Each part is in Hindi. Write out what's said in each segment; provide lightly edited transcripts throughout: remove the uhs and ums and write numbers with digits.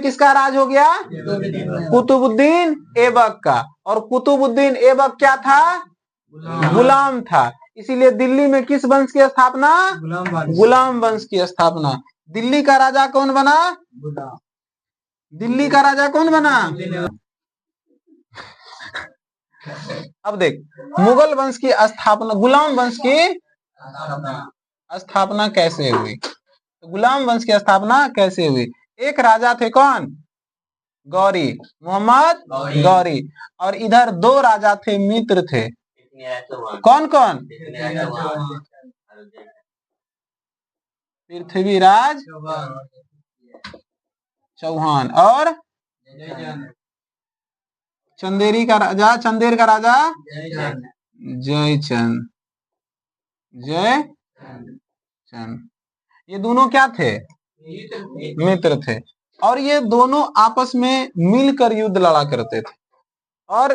किसका राज हो गया? कुतुबुद्दीन ऐबक का। और कुतुबुद्दीन ऐबक क्या था? गुलाम था। इसीलिए दिल्ली में किस वंश की स्थापना? गुलाम वंश की स्थापना। दिल्ली का राजा कौन बना? दिल्ली का राजा कौन बना? अब देख, मुगल वंश की स्थापना, गुलाम वंश की स्थापना कैसे हुई? तो गुलाम वंश की स्थापना कैसे हुई? एक राजा थे कौन? गौरी, मोहम्मद गौरी। और इधर दो राजा थे, मित्र थे। कौन कौन? पृथ्वीराज चौहान और चंदेरी का राजा, चंदेर का राजा जयचंद। जयचंद, ये दोनों क्या थे? मित्र थे। और ये दोनों आपस में मिलकर युद्ध लड़ा करते थे। और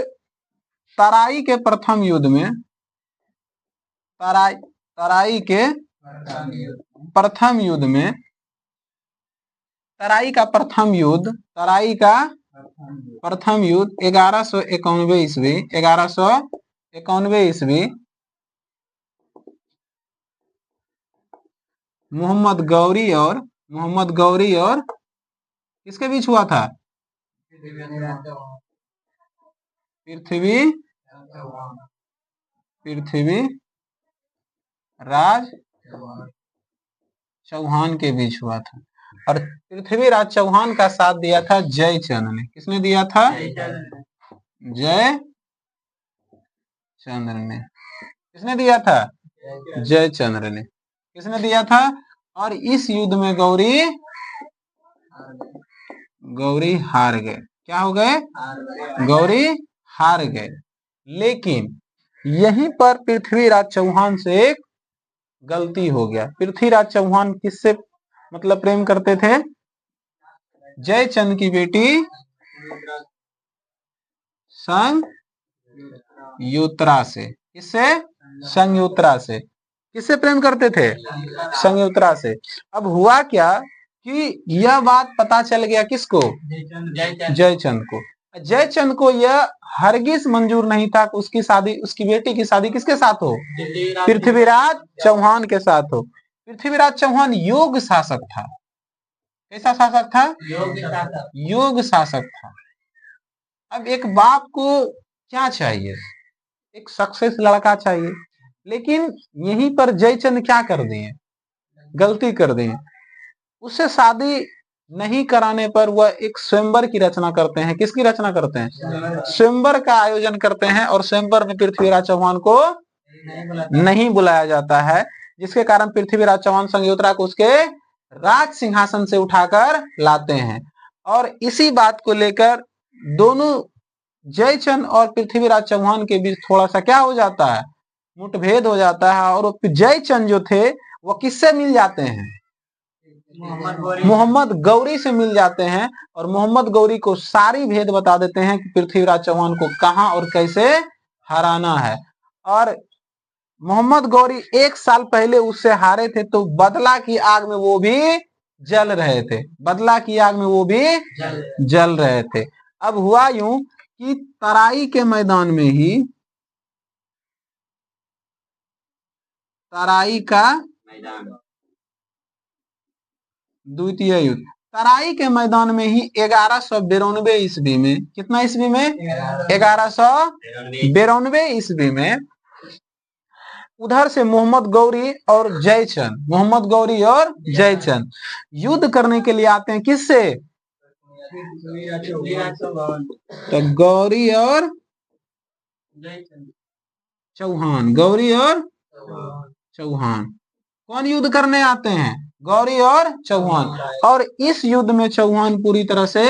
तराई के प्रथम युद्ध में, तराई के प्रथम युद्ध में, तराई का प्रथम युद्ध 1191 ईस्वी, 1191 ईस्वी, मोहम्मद गौरी और किसके बीच हुआ था? पृथ्वीराज चौहान के बीच हुआ था। और पृथ्वीराज चौहान का साथ दिया था जयचंद ने। किसने दिया था? जयचंद्र ने। किसने दिया था? जयचंद्र ने। किसने दिया था? और इस युद्ध में गौरी हार गए। क्या हो गए? गौरी हार गए। लेकिन यहीं पर पृथ्वीराज चौहान से एक गलती हो गया। पृथ्वीराज चौहान किससे मतलब प्रेम करते थे? जयचंद की बेटी संयुत्रा से। किससे? संयुत्रा से। किससे प्रेम करते थे? संयुत्रा से। अब हुआ क्या कि यह बात पता चल गया किसको? जयचंद को। जयचंद को यह हरगिज मंजूर नहीं था कि उसकी शादी, उसकी बेटी की शादी किसके साथ हो? पृथ्वीराज चौहान के साथ हो। पृथ्वीराज चौहान योग्य शासक था। कैसा शासक था? योग्य शासक था। अब एक बाप को क्या चाहिए? एक सक्सेस लड़का चाहिए। लेकिन यहीं पर जयचंद क्या कर दिए? गलती कर दिए। उससे शादी नहीं कराने पर वह एक स्वयंवर की रचना करते हैं। किसकी रचना करते हैं? स्वयंवर का आयोजन करते हैं। और स्वयंवर में पृथ्वीराज चौहान को नहीं बुलाया जाता है, जिसके कारण पृथ्वीराज चौहान संयुत्रा को उसके राज सिंहासन से उठाकर लाते हैं। और इसी बात को लेकर दोनों जयचंद और पृथ्वीराज चौहान के बीच थोड़ा सा क्या हो जाता है? मुठभेद हो जाता है। और जयचंद जो थे वो किससे मिल जाते हैं? मोहम्मद गौरी से मिल जाते हैं। और मोहम्मद गौरी को सारी भेद बता देते हैं कि पृथ्वीराज चौहान को कहां और कैसे हराना है। और मोहम्मद गौरी 1 साल पहले उससे हारे थे, तो बदला की आग में वो भी जल रहे थे। बदला की आग में वो भी जल रहे थे। अब हुआ यूं कि तराई के मैदान में ही, तराई का द्वितीय युद्ध, तराई के मैदान में ही 1192 ईस्वी में, कितना ईस्वी में? 1192 ईस्वी में उधर से मोहम्मद गौरी और जयचंद युद्ध करने के लिए आते हैं। किससे? तो गौरी और चौहान। गौरी और चौहान कौन युद्ध करने आते हैं? गौरी और चौहान। और इस युद्ध में चौहान पूरी तरह से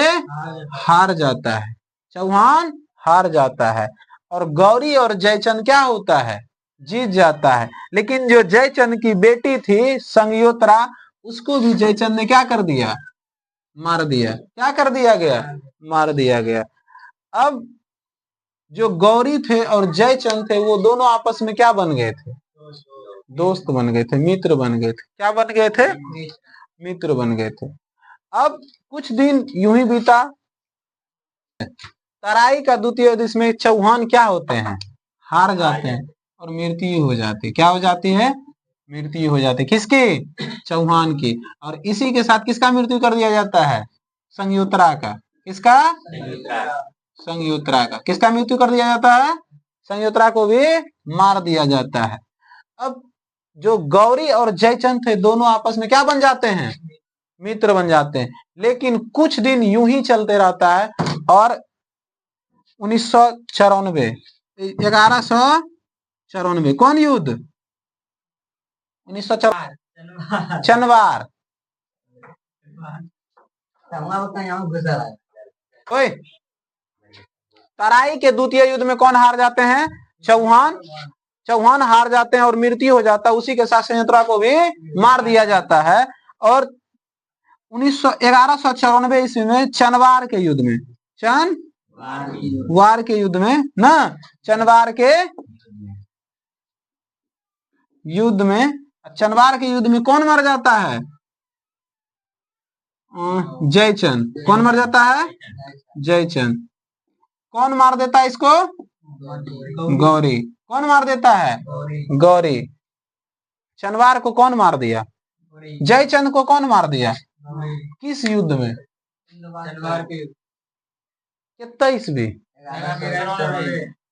हार जाता है। चौहान हार जाता है। और गौरी और जयचंद क्या होता है? जीत जाता है। लेकिन जो जयचंद की बेटी थी संयुत्रा, उसको भी जयचंद ने क्या कर दिया? मार दिया। क्या कर दिया गया? मार दिया गया। अब जो गौरी थे और जयचंद थे वो दोनों आपस में क्या बन गए थे? दोस्त बन गए थे, मित्र बन गए थे। क्या बन गए थे? मित्र बन गए थे। अब कुछ दिन यूं ही बीता। तराई का द्वितीय युद्ध, इसमें चौहान क्या होते हैं? हार जाते हैं और मृत्यु हो जाती है। क्या हो जाती है? मृत्यु हो जाती है। किसकी? चौहान की। और इसी के साथ किसका मृत्यु कर दिया जाता है? संयुत्रा का। किसका? संयुत्रा का। किसका मृत्यु कर दिया जाता है? संयुत्रा को भी मार दिया जाता है। अब जो गौरी और जयचंद थे दोनों आपस में क्या बन जाते हैं? मित्र बन जाते हैं। लेकिन कुछ दिन यूं ही चलते रहता है और 1994 1194 कौन युद्ध? 1994 चनवार। तराई के द्वितीय युद्ध में कौन हार जाते हैं? चौहान। चौहान हार जाते हैं और मृत्यु हो जाता है। उसी के साथ संयुत्रा को भी मार दिया जाता है। और 1194 ईस्वी में चनवार के युद्ध में, चनवार के युद्ध में ना, चनवार के युद्ध में, चनवार के युद्ध में कौन मर जाता है? जयचंद। कौन मर जाता है? जयचंद। कौन मार देता है इसको? गौरी। कौन मार देता है? गौरी। चनवार को कौन मार दिया? जयचंद को कौन मार दिया? किस युद्ध में? 23वीं।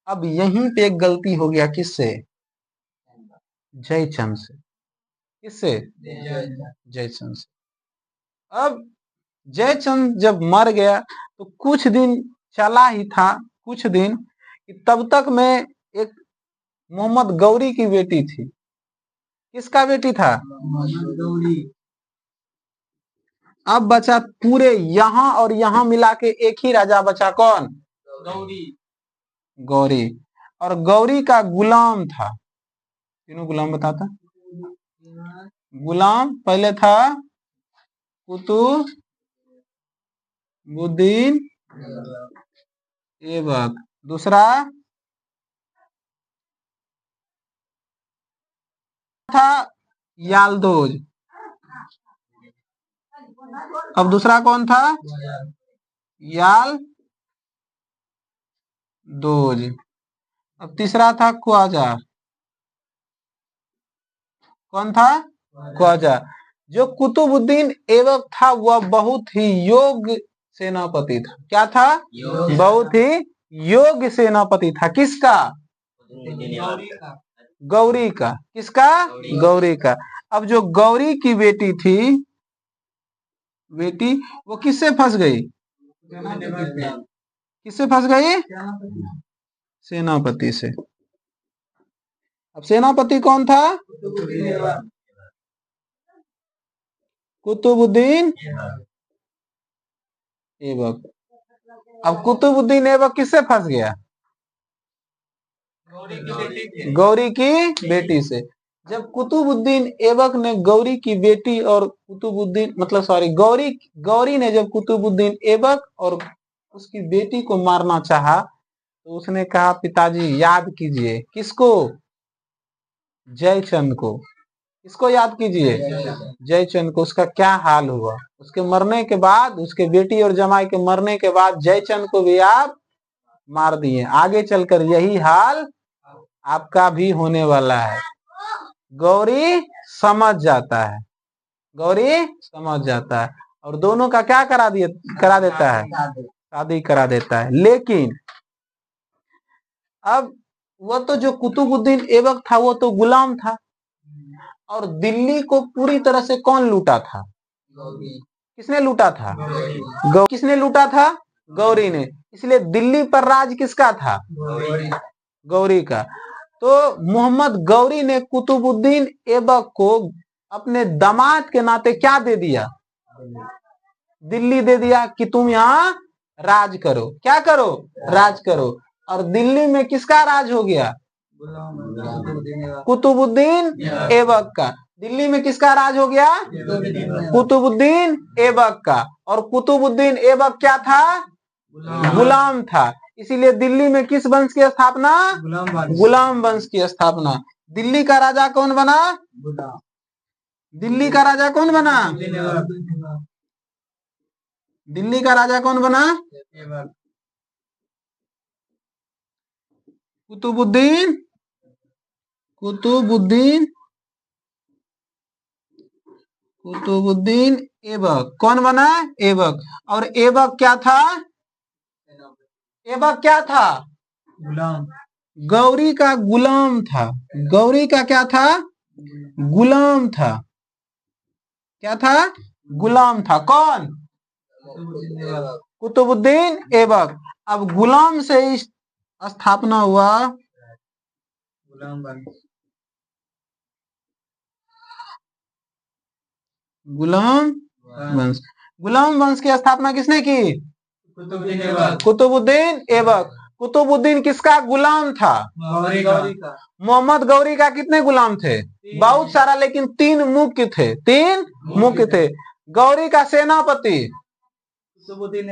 अब यहीं पे एक गलती हो गया। किससे? जयचंद से। किससे? जयचंद से। अब जयचंद जब मर गया तो कुछ दिन चला ही था, कुछ दिन, तब तक में एक मोहम्मद गौरी की बेटी थी। किसका बेटी था? अब बचा पूरे यहां और यहां मिला के एक ही राजा बचा। कौन? गौरी। और गौरी का गुलाम था। तीनों गुलाम बताता। गुलाम पहले था कुतुबुद्दीन ऐबक। दूसरा था यालदोज। अब दूसरा कौन था? यालदोज। अब तीसरा था ख्वाजा। कौन था? ख्वाजा। जो कुतुबुद्दीन ऐबक था वह बहुत ही योग्य सेनापति था। क्या था? बहुत ही योग्य सेनापति था। किसका? गौरी का। किसका? गौरी का। अब जो गौरी की बेटी थी, बेटी, वो किससे फंस गई? किससे फंस गई? सेनापति से। अब सेनापति कौन था? कुतुबुद्दीन ऐबक। अब कुतुबुद्दीन ऐबक किससे फंस गया? गौरी की बेटी से। जब कुतुबुद्दीन ऐबक ने गौरी की बेटी और कुतुबुद्दीन मतलब सॉरी गौरी ने जब कुतुबुद्दीन ऐबक और उसकी बेटी को मारना चाहा तो उसने कहा पिताजी याद कीजिए। किसको? जयचंद को। किसको याद कीजिए? जयचंद को। उसका क्या हाल हुआ उसके मरने के बाद? उसके बेटी और जमाई के मरने के बाद जयचंद को भी आप मार दिए। आगे चलकर यही हाल आपका भी होने वाला है। गौरी समझ जाता है। गौरी समझ जाता है और दोनों का क्या करा देता है? शादी करा देता है। लेकिन अब वो तो जो कुतुबुद्दीन ऐबक था वो तो गुलाम था और दिल्ली को पूरी तरह से कौन लूटा था? किसने लूटा था? किसने लूटा था? गौरी ने। इसलिए दिल्ली पर राज किसका था? गौरी का। तो मोहम्मद गौरी ने कुतुबुद्दीन ऐबक को अपने दामाद के नाते क्या दे दिया? दिल्ली दे दिया कि तुम यहाँ राज करो। क्या करो? राज करो। और दिल्ली में किसका राज हो गया? कुतुबुद्दीन ऐबक का। दिल्ली में किसका राज हो गया? कुतुबुद्दीन ऐबक का। और कुतुबुद्दीन ऐबक क्या था? गुलाम था। इसीलिए दिल्ली में किस वंश की स्थापना? गुलाम वंश की स्थापना। दिल्ली का राजा कौन बना? दिल्ली का राजा कौन बना? दिल्ली का राजा कौन बना? कुतुबुद्दीन कुतुबुद्दीन कुतुबुद्दीन ऐबक कौन बना? ऐबक। और ऐबक क्या था? ऐबक क्या था? गुलाम। गौरी का गुलाम था। गौरी का क्या था? गुलाम था। क्या था? गुलाम था। कौन? कुतुबुद्दीन ऐबक। अब गुलाम से स्थापना हुआ गुलाम वंश। गुलाम वंश की स्थापना किसने की? कुतुबुद्दीन ऐबक। कुतुबुद्दीन किसका गुलाम था? गौरी का। मोहम्मद गौरी का कितने गुलाम थे? बहुत सारा, लेकिन 3 मुख्य थे। 3 मुख्य थे। गौरी का सेनापति कुतुबुद्दीन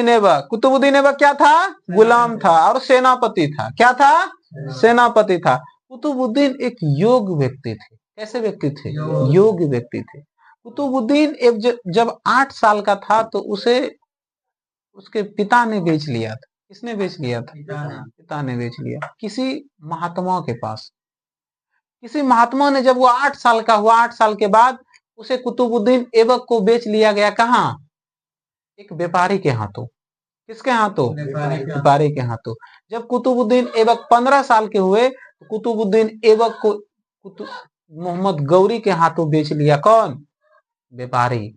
ऐबक। कुतुबुद्दीन ऐबक क्या था? गुलाम था और सेनापति था। क्या था? सेनापति था। कुतुबुद्दीन एक योग व्यक्ति थे। कैसे व्यक्ति थे? योग व्यक्ति थे। कुतुबुद्दीन जब 8 साल का था तो उसे उसके पिता ने बेच लिया था। किसने बेच लिया था? पिता ने बेच लिया। किसी महात्मा के पास। किसी महात्मा ने, जब वो 8 साल का हुआ, 8 साल के बाद उसे कुतुबुद्दीन ऐबक को बेच लिया गया। कहाँ? एक व्यापारी के हाथों। किसके हाथों? व्यापारी के हाथों। जब कुतुबुद्दीन ऐबक 15 साल के हुए तो कुतुबुद्दीन ऐबक को मोहम्मद गौरी के हाथों बेच लिया। कौन? व्यापारी।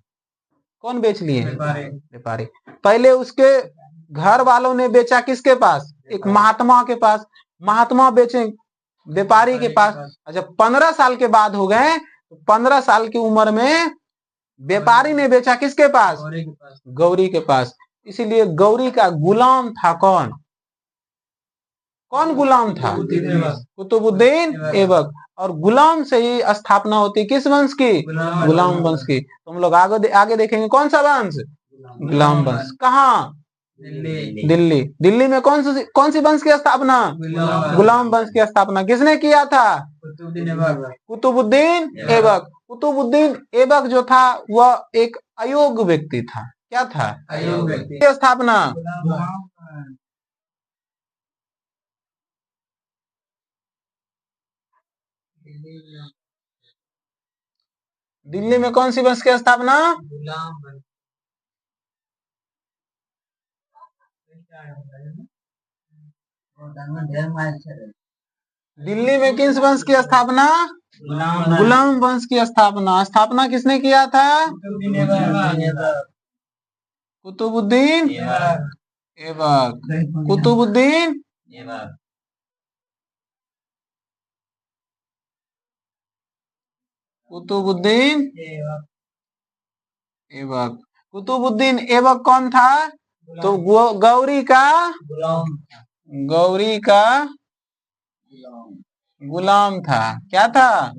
कौन बेच लिए? व्यापारी। पहले उसके घर वालों ने बेचा किसके पास? एक महात्मा के पास। महात्मा बेचे व्यापारी के पास। जब 15 साल के बाद हो गए, 15 साल की उम्र में व्यापारी ने बेचा किसके पास? गौरी के पास। इसीलिए गौरी का गुलाम था। कौन? कौन गुलाम था? कुतुबुद्दीन ऐबक। और गुलाम से ही स्थापना होती किस वंश की? गुलाम वंश की। तो हम लोग आगे देखेंगे कौन सा वंश? गुलाम वंश। कहाँ? दिल्ली। दिल्ली में कौन सी वंश की स्थापना? गुलाम वंश की स्थापना किसने किया था? कुतुबुद्दीन ऐबक। कुतुबुद्दीन ऐबक जो था वह एक अयोग्य व्यक्ति था। क्या था? अयोग्य व्यक्ति। स्थापना दिल्ली में कौन सी वंश की स्थापना? दिल्ली में किस वंश की स्थापना? गुलाम वंश की स्थापना। स्थापना किसने किया था? कुतुबुद्दीन ऐबक। कुतुबुद्दीन कुतुबुद्दीन ऐबक। कुतुबुद्दीन ऐबक कौन था? तो गौरी का गुलाम था। क्या था?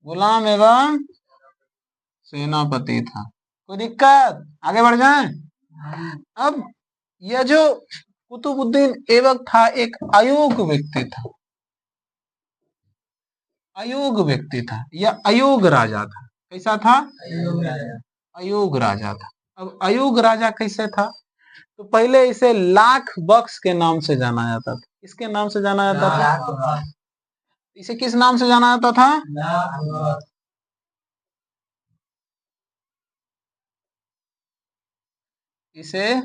गुलाम एवं सेनापति था। कोई दिक्कत? आगे बढ़ जाएं। अब यह जो कुतुबुद्दीन ऐबक था एक अयोग्य व्यक्ति था। अयोग्य व्यक्ति था। यह अयोग्य राजा था। कैसा था? अयोग्य राजा था। अब अयोग्य राजा कैसे था? तो पहले इसे लाख बख्श के नाम से जाना जाता था। किसके नाम से जाना जाता था? इसे किस नाम से जाना जाता था? इसे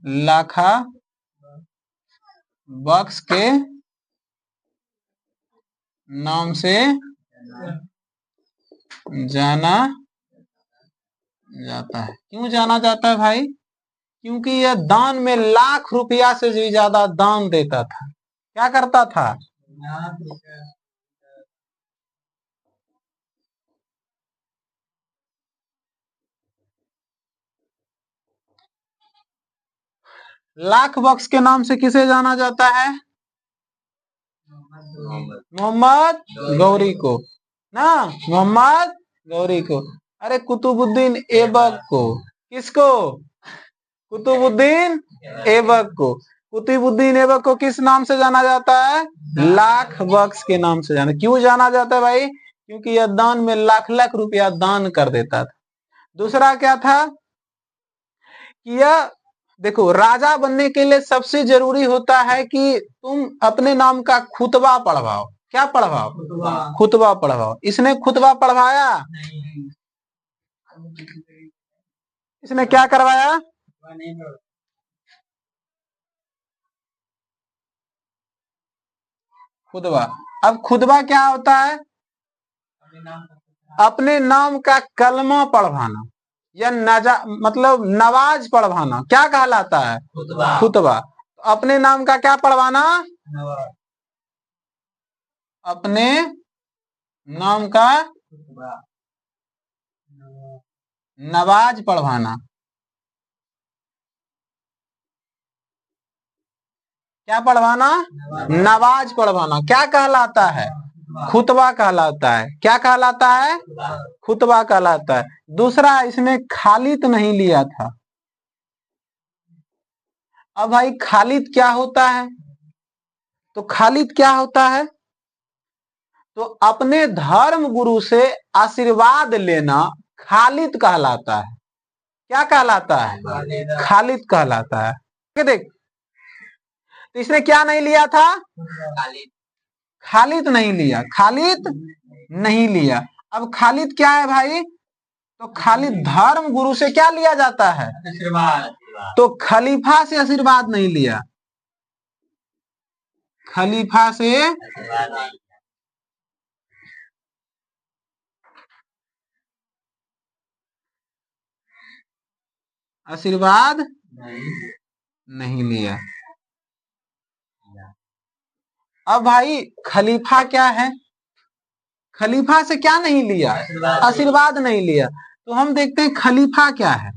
लाखा बख्श के नाम से जाना जाता है। क्यों जाना जाता है भाई? क्योंकि यह दान में लाख रुपया से भी ज्यादा दान देता था। क्या करता था? लाख बख्श के नाम से किसे जाना जाता है? मोहम्मद गौरी को ना। मोहम्मद गौरी को। अरे कुतुबुद्दीन ऐबक को। किसको? कुतुबुद्दीन ऐबक को। कुतुबुद्दीन ऐबक को किस नाम से जाना जाता है? लाख बख्श के नाम से जाना। क्यों जाना जाता है भाई? क्योंकि यह दान में लाख लाख रुपया दान कर देता था। दूसरा क्या था कि यह देखो, राजा बनने के लिए सबसे जरूरी होता है कि तुम अपने नाम का खुतबा पढ़वाओ। क्या पढ़वाओ? खुतबा पढ़वाओ। इसने खुतबा पढ़वाया? इसने क्या करवाया? खुतबा। अब खुतबा क्या होता है? अपने नाम का कलमा पढ़वाना या मतलब नवाज पढ़वाना क्या कहलाता है? खुतबा। अपने नाम का क्या पढ़वाना? अपने नाम का नवाज पढ़वाना। क्या पढ़वाना? नवाज पढ़वाना। क्या कहलाता है? खुतबा कहलाता है। क्या कहलाता है? खुतबा कहलाता है। दूसरा, इसने खालिद नहीं लिया था। अब भाई खालिद क्या होता है? तो खालिद क्या होता है? तो अपने धर्म गुरु से आशीर्वाद लेना खालिद कहलाता है। क्या कहलाता है? खालिद कहलाता है। देख, तो इसने क्या नहीं लिया था? खालिद नहीं लिया। खालिद नहीं लिया। अब खालिद क्या है भाई? तो खालिद धर्म गुरु से क्या लिया जाता है? तो खलीफा से आशीर्वाद नहीं लिया। खलीफा से आशीर्वाद नहीं लिया। अब भाई खलीफा क्या है? खलीफा से क्या नहीं लिया? आशीर्वाद नहीं लिया। तो हम देखते हैं खलीफा क्या है।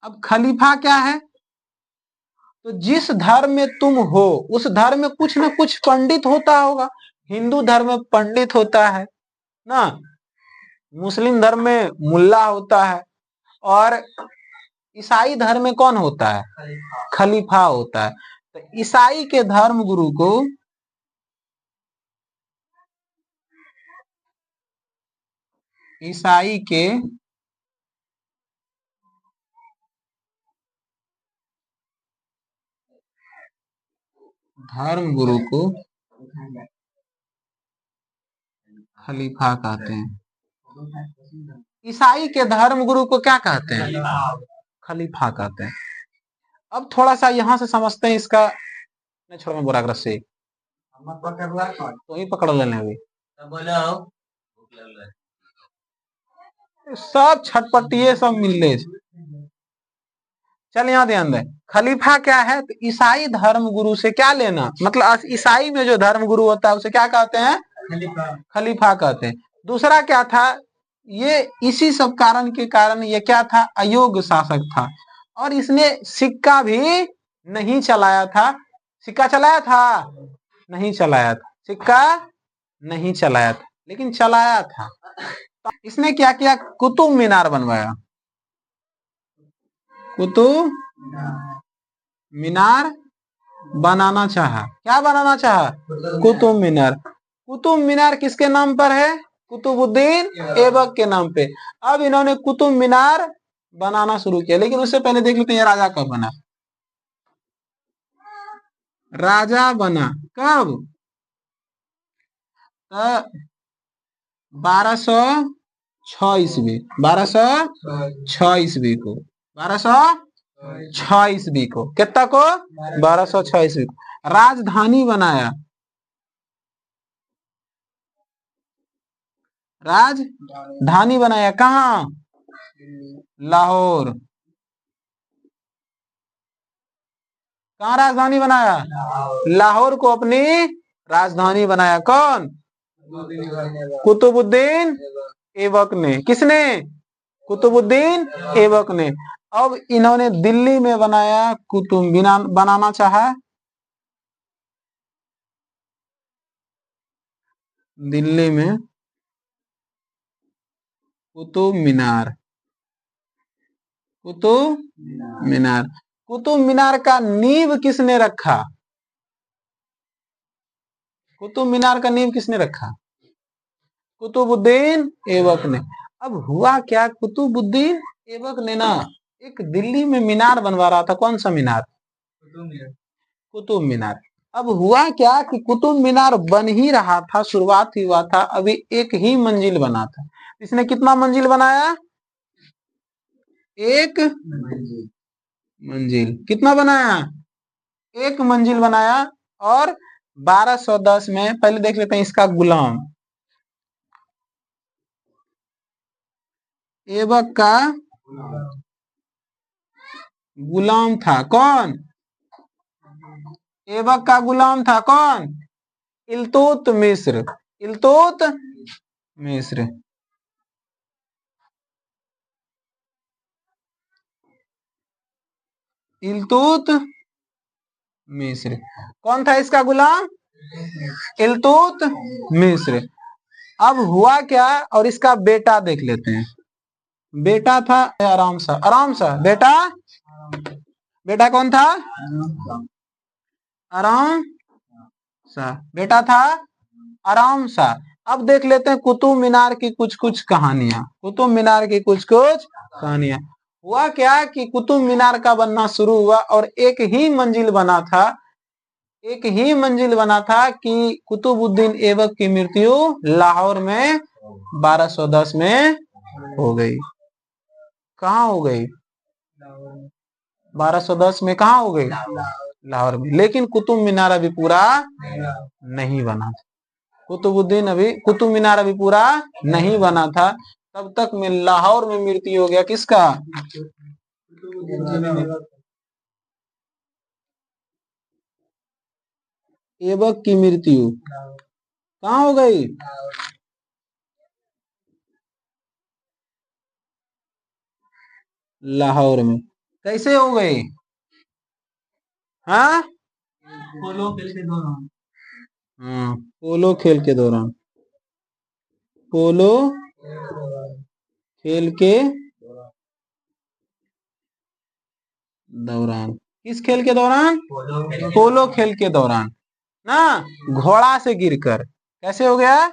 अब खलीफा क्या है? तो जिस धर्म में तुम हो उस धर्म में कुछ ना कुछ पंडित होता होगा। हिंदू धर्म में पंडित होता है ना, मुस्लिम धर्म में मुल्ला होता है, और ईसाई धर्म में कौन होता है? खलीफा होता है। तो ईसाई के धर्म गुरु को ईसाई के धर्म गुरु को खलीफा कहते हैं। ईसाई के धर्म गुरु को क्या कहते हैं? खलीफा कहते हैं। अब थोड़ा सा यहां से समझते हैं इसका। नहीं छोड़, मैं बुरा से तो ही पकड़ लेने अभी। सब छटपटिए सब मिले। चल यहाँ ध्यान दे। खलीफा क्या है? तो ईसाई धर्म गुरु से क्या लेना, मतलब ईसाई में जो धर्म गुरु होता है उसे क्या कहते हैं? खलीफा कहते हैं। दूसरा क्या था? ये इसी सब कारण के कारण ये क्या था? अयोग्य शासक था, और इसने सिक्का भी नहीं चलाया था। सिक्का चलाया था? नहीं चलाया था। सिक्का नहीं चलाया था, लेकिन चलाया था। इसने क्या किया? कुतुब मीनार बनवाया। कुतुब मीनार बनाना चाहा। क्या बनाना चाहा? कुतुब मीनार। कुतुब मीनार किसके नाम पर है? कुतुबुद्दीन ऐबक के नाम पे। अब इन्होंने कुतुब मीनार बनाना शुरू किया, लेकिन उससे पहले देख लेते हैं राजा कब बना। राजा बना कब? 1206 ईस्वी। 1206 ईस्वी को। 1206 ईस्वी को। कितना को? 1206 ईस्वी को राजधानी बनाया। राजधानी बनाया कहाँ? लाहौर। कहाँ राजधानी बनाया? लाहौर को अपनी राजधानी बनाया। कौन? कुतुबुद्दीन ऐबक ने। किसने? कुतुबुद्दीन ऐबक ने। अब इन्होंने दिल्ली में बनाया कुतुब मीनार बनाना चाहा। दिल्ली में कुतुब मीनार। कुतुब मीनार। कुतुब मीनार का नींव किसने रखा? कुतुब मीनार का नींव किसने रखा? कुतुबुद्दीन ऐबक ने। अब हुआ क्या, कुतुबुद्दीन ऐबक ने ना एक दिल्ली में मीनार बनवा रहा था। कौन सा मीनार? कुतुब मीनार। अब हुआ क्या कि कुतुब मीनार बन ही रहा था, शुरुआत ही हुआ था, अभी एक ही मंजिल बना था। इसने कितना मंजिल बनाया? एक मंजिल। कितना बनाया? एक मंजिल बनाया। और 1210 में, पहले देख लेते हैं इसका गुलाम। ऐबक का गुलाम था कौन? ऐबक का गुलाम था कौन? इल्तुत मिस्र। इल्तुत मिस्र। इल्तुत मिस्र। कौन था इसका गुलाम? इल्तुत मिस्र। अब हुआ क्या, और इसका बेटा देख लेते हैं। बेटा था आराम सा। आराम सा बेटा, बेटा कौन था? आराम सा बेटा था। आराम सा। अब देख लेते हैं कुतुब मीनार की कुछ कुछ कहानियां। कुतुब मीनार की कुछ कुछ कहानियां। हुआ क्या कि कुतुब मीनार का बनना शुरू हुआ और एक ही मंजिल बना था। एक ही मंजिल बना था कि कुतुबुद्दीन ऐबक की मृत्यु लाहौर में 1210 में हो गई। कहाँ हो गई? 1210 में कहाँ हो गई? लाहौर में। लेकिन कुतुब मीनार अभी पूरा नहीं बना था। कुतुब मीनार अभी पूरा नहीं बना था। तब तक में लाहौर में मृत्यु हो गया किसका? ऐबक की मृत्यु कहाँ हो गई? लाहौर में। कैसे हो गई? हाँ, पोलो खेल के दौरान। हाँ, पोलो खेल के दौरान। पोलो खेल के दौरान। किस खेल के दौरान? पोलो खेल के दौरान ना, घोड़ा से गिरकर। कैसे हो गया?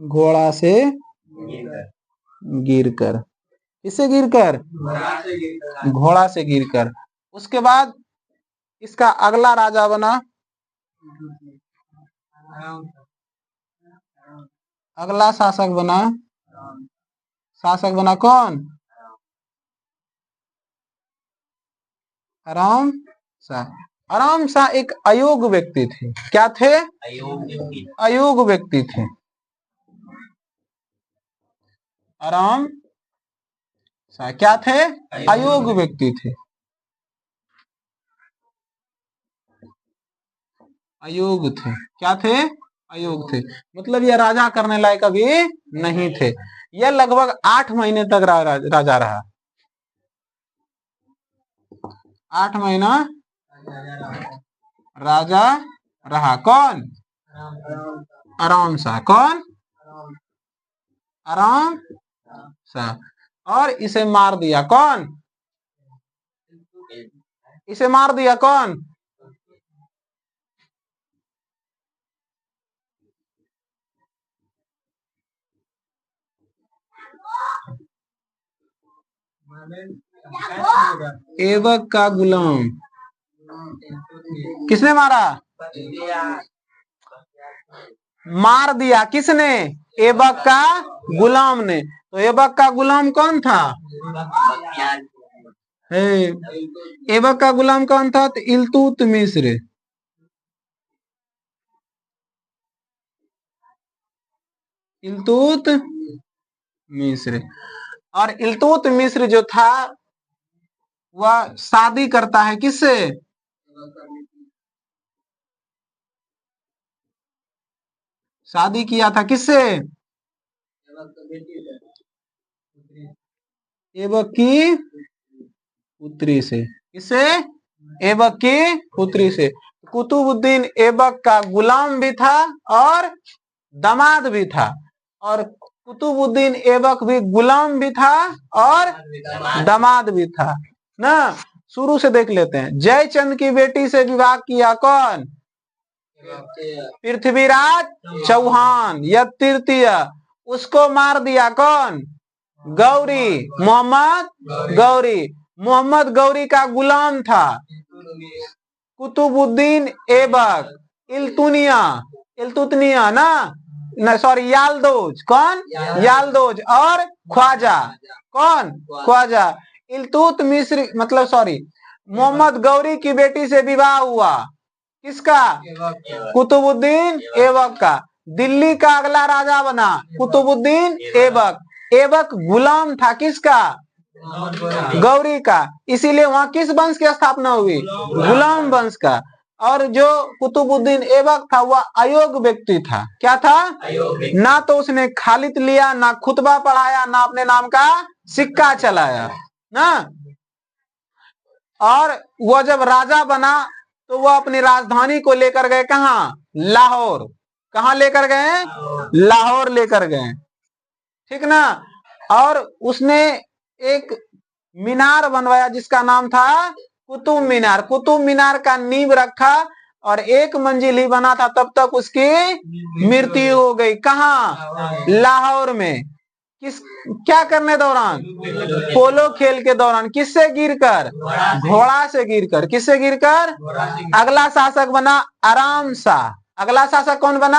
घोड़ा से गिरकर। किससे गिरकर? घोड़ा से गिरकर। उसके बाद इसका अगला राजा बना। अगला शासक बना। शासक बना कौन? आराम शाह। आराम शाह एक अयोग्य व्यक्ति थे। क्या थे? अयोग्य व्यक्ति थे। आराम शाह क्या थे? अयोग्य व्यक्ति थे। अयोग्य थे। क्या थे? अयोग्य थे। मतलब ये राजा करने लायक अभी नहीं थे। यह लगभग 8 महीने तक राजा रहा। 8 महीना राजा रहा। कौन? आराम शाह। कौन? आराम शाह। और इसे मार दिया कौन? इसे मार दिया कौन? ऐबक का गुलाम। किसने मारा? मार दिया किसने? ऐबक का गुलाम ने। तो ऐबक का गुलाम कौन था? ऐबक का गुलाम कौन था? तो इल्तुत मिस्र। इल्तुत मिस्र। और इल्तुत मिस्र जो था वह शादी करता है किससे? शादी किया था किससे? ऐबक की पुत्री से। किससे? ऐबक की पुत्री से। कुतुबुद्दीन ऐबक का गुलाम भी था और दामाद भी था, और कुतुबुद्दीन ऐबक भी गुलाम भी था और दामाद भी था ना। शुरू से देख लेते हैं। जयचंद की बेटी से विवाह किया कौन? पृथ्वीराज चौहान या तृतीय। उसको मार दिया कौन? गौरी, मोहम्मद गौरी। मोहम्मद गौरी का गुलाम था कुतुबुद्दीन ऐबक, इल्तुतनिया ना सॉरी यालदोज। कौन? यालदोज। और ख्वाजा। कौन? ख्वाजा। इल्तुतमिश मतलब सॉरी, मोहम्मद गौरी की बेटी से विवाह हुआ किसका? कुतुबुद्दीन ऐबक का। दिल्ली का अगला राजा बना कुतुबुद्दीन ऐबक। ऐबक गुलाम था किसका? गौरी का। इसीलिए वहां किस वंश की स्थापना हुई? गुलाम वंश का। और जो कुतुबुद्दीन ऐबक था वह अयोग्य व्यक्ति था। क्या था? ना तो उसने खालिद लिया, ना खुतबा पढ़ाया, ना अपने नाम का सिक्का चलाया ना। और वह जब राजा बना तो वह अपनी राजधानी को लेकर गए कहाँ? लाहौर। कहाँ लेकर गए? लाहौर लेकर गए, ठीक ना। और उसने एक मीनार बनवाया जिसका नाम था कुतुब मीनार। कुतुब मीनार का नींव रखा और एक मंजिल ही बना था तब तक उसकी मृत्यु हो गई। कहाँ? लाहौर में। किस क्या करने दौरान? पोलो खेल के दौरान। किससे गिरकर? घोड़ा से गिरकर। किससे गिरकर? अगला शासक बना आराम शाह। अगला शासक कौन बना?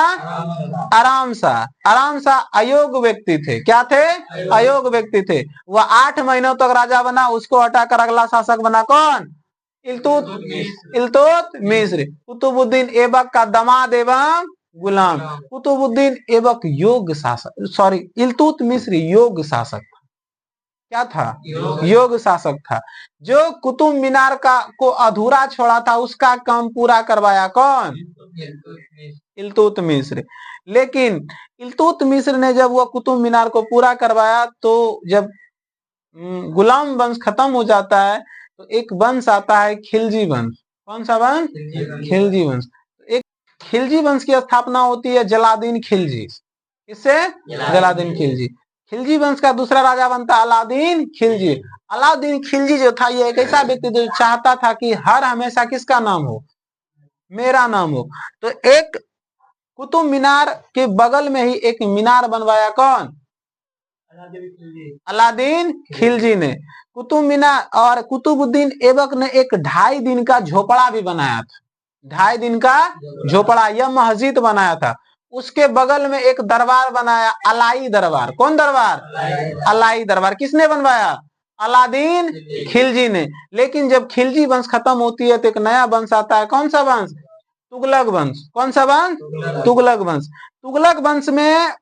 आराम शाह। आराम शाह अयोग्य व्यक्ति थे। क्या थे? अयोग्य व्यक्ति थे। वह 8 महीनों तक राजा बना, उसको हटाकर अगला शासक बना कौन? इल्तुतमिश। कुतुबुद्दीन ऐबक का दामाद एवं गुलाम। कुतुबुद्दीन ऐबक योग्य शासक, सॉरी इल्तुतमिश योग्य शासक। क्या था? योग्य शासक था। जो कुतुब मीनार का को अधूरा छोड़ा था उसका काम पूरा करवाया कौन? इल्तुतमिश। लेकिन इल्तुतमिश ने जब वह कुतुब मीनार को पूरा करवाया तो जब गुलाम वंश खत्म हो जाता है तो एक वंश आता है खिलजी वंश। कौन सा वंश? खिलजी वंश। एक खिलजी वंश की स्थापना होती है जलालुद्दीन खिलजी। किससे? जलालुद्दीन खिलजी। खिलजी वंश का दूसरा राजा बनता अलाउद्दीन खिलजी। अलाउद्दीन खिलजी जो था ये एक ऐसा व्यक्ति जो चाहता था कि हर हमेशा किसका नाम हो? मेरा नाम हो। तो एक कुतुब मीनार के बगल में ही एक मीनार बनवाया कौन? अलाउद्दीन खिलजी ने। कुतुब मीनार और कुतुबुद्दीन ऐबक ने एक 2.5 दिन का झोपड़ा भी बनाया था। 2.5 दिन का झोपड़ा, यह मस्जिद बनाया था। उसके बगल में एक दरबार बनाया, अलाई दरबार। कौन दरबार? अलाई दरबार। किसने बनवाया? अलाउद्दीन खिलजी ने। लेकिन जब खिलजी वंश खत्म होती है तो एक नया वंश आता है। कौन सा वंश? तुगलक वंश। कौन सा वंश? तुगलक वंश। तुगलक वंश में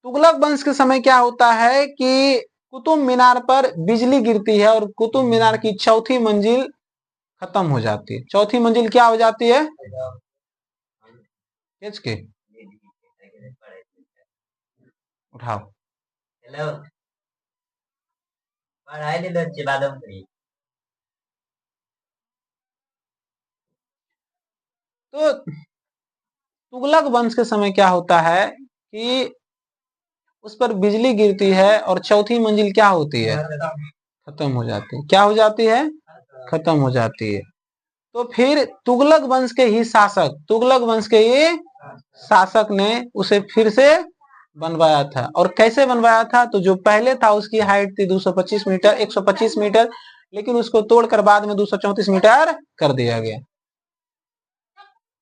तुगलक वंश के समय क्या होता है कि कुतुब मीनार पर बिजली गिरती है और कुतुब मीनार की चौथी मंजिल खत्म हो जाती है। चौथी मंजिल क्या हो जाती है? के उठाओ। तो तुगलक वंश के समय क्या होता है कि उस पर बिजली गिरती है और चौथी मंजिल क्या होती है? खत्म हो जाती है। क्या हो जाती है? खत्म हो जाती है। तो फिर तुगलक वंश के ही शासक, तुगलक वंश के ही शासक ने उसे फिर से बनवाया था। और कैसे बनवाया था? तो जो पहले था उसकी हाइट थी 225 मीटर, 125 मीटर, लेकिन उसको तोड़कर बाद में 234 मीटर कर दिया गया।